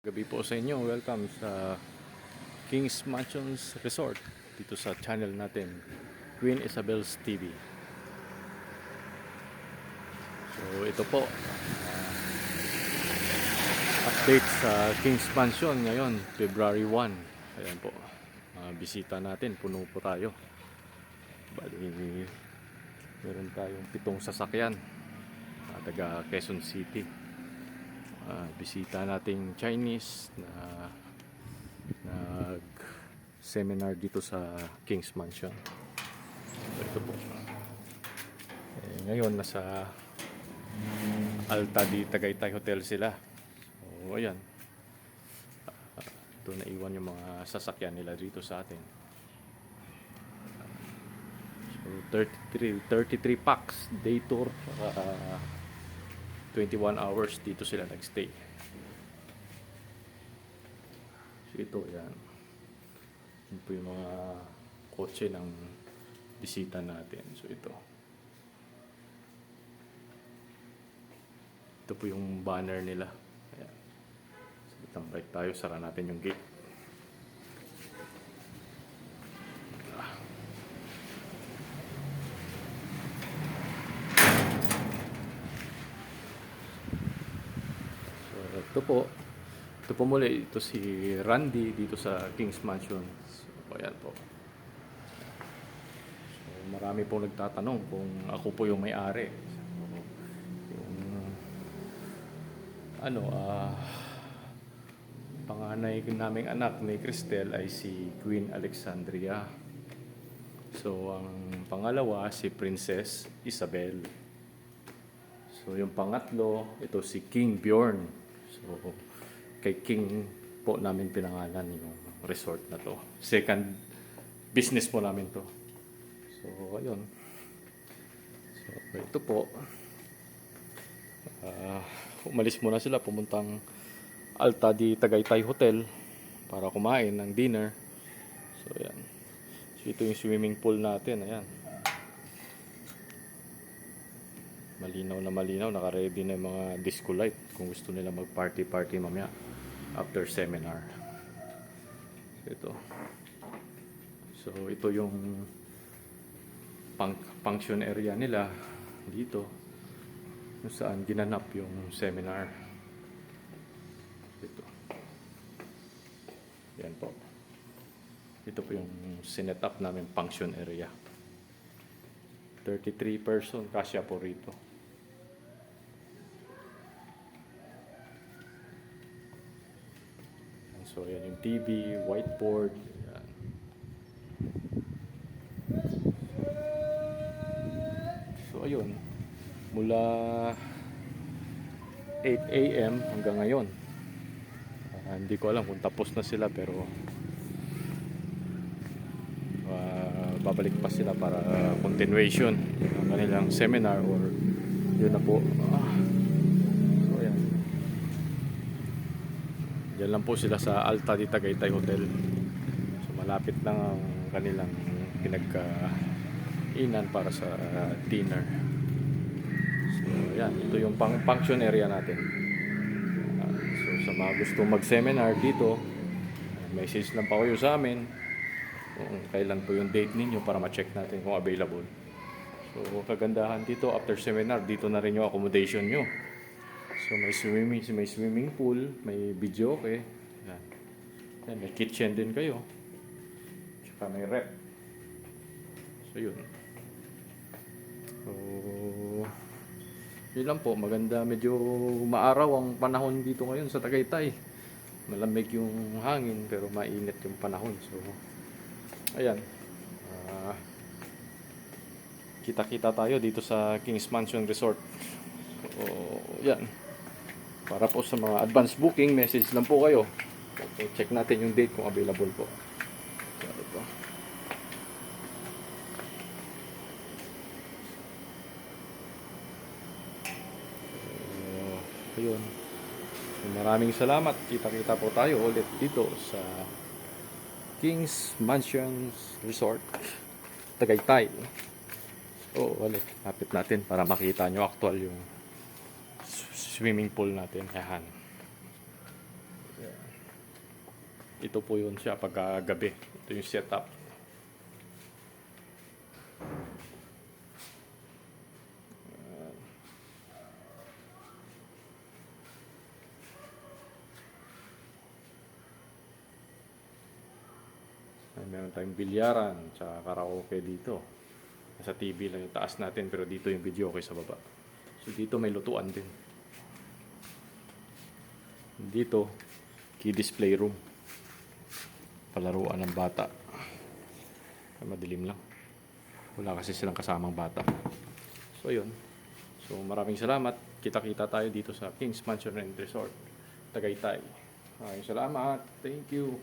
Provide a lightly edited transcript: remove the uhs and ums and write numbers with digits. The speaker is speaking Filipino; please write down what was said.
Gabi po sa inyo. Welcome sa King's Mansions Resort dito sa channel natin, Queen Isabel's TV. So ito po, update sa King's Mansion ngayon, February 1. Ayan po, bisita natin, puno po tayo. Bali, meron tayong 7 sasakyan, taga Quezon City. Bisita nating Chinese na nag-seminar dito sa King's Mansion. So, ito po. Ngayon nasa Alta di Tagaytay Hotel sila. So ayan. Ito naiwan yung mga sasakyan nila dito sa atin. So 33 packs day tour. 21 hours dito sila nagstay. So ito, yan. Yan po yung mga kotse ng bisita natin. So ito. Ito po yung banner nila. Ayan. So itang break tayo. Sara natin yung gate. Ito po muli, ito si Randy dito sa King's Mansion. So, ayan po. So, marami po nagtatanong kung ako po yung may-ari. So, yung panganay naming anak ni Cristel ay si Queen Alexandria. So, ang pangalawa si Princess Isabel. So, yung pangatlo, ito si King Bjorn. So, kay King po namin pinangalan yung resort na to. Second business po namin to. So, ayun. So, ito po. Umalis muna sila, pumuntang Alta di Tagaytay Hotel para kumain ng dinner. So, ayan. So, ito yung swimming pool natin. Ayan. Malinaw na malinaw, naka-ready na yung mga disco light kung gusto nila mag-party mamaya after seminar. So ito yung function area nila dito kung saan ginanap yung seminar. Ito. Yan po. Ito po yung sinet up namin function area. 33 person kasya po rito. So yan yung TV, whiteboard. Yan. So ayun, mula 8 AM hanggang ngayon. Hindi ko alam kung tapos na sila, pero babalik pa sila para continuation ng kanilang seminar or yun na po. So ayan. Diyan lang po sila sa Alta di Tagaytay Hotel. So malapit lang ang kanilang pinagkainan para sa dinner. So ayan, ito yung function area natin. So sa mga gusto mag-seminar dito, message lang pa kayo sa amin kung kailan po yung date ninyo para ma-check natin kung available. So kagandahan dito, after seminar, dito na rin yung accommodation nyo. So may swimming pool, may video, okay. Yan. Yan, may kitchen din kayo. Tsaka may rep. So yun. So yun lang po, maganda, medyo maaraw ang panahon dito ngayon sa Tagaytay. Malamig yung hangin pero mainit yung panahon. So ayan. Kita-kita tayo dito sa King's Mansion Resort. So yan. Para po sa mga advance booking, message lang po kayo. Okay, check natin yung date kung available po. So, ito. Ayun. So, maraming salamat. Kita-kita po tayo ulit dito sa King's Mansions Resort, Tagaytay. So, lapit natin para makita nyo actual yung swimming pool natin. Ayan. Ito po yun siya pagkagabi. Ito yung setup. Meron tayong bilyaran, tsaka karaoke dito. Nasa TV lang yung taas natin, pero dito yung video okay sa baba. So dito may lutuan din. Dito, kiddies playroom. Palaruan ng bata. Madilim lang. Wala kasi silang kasamang bata. So yun. So maraming salamat. Kita-kita tayo dito sa King's Mansion and Resort, Tagaytay. Maraming salamat. Thank you.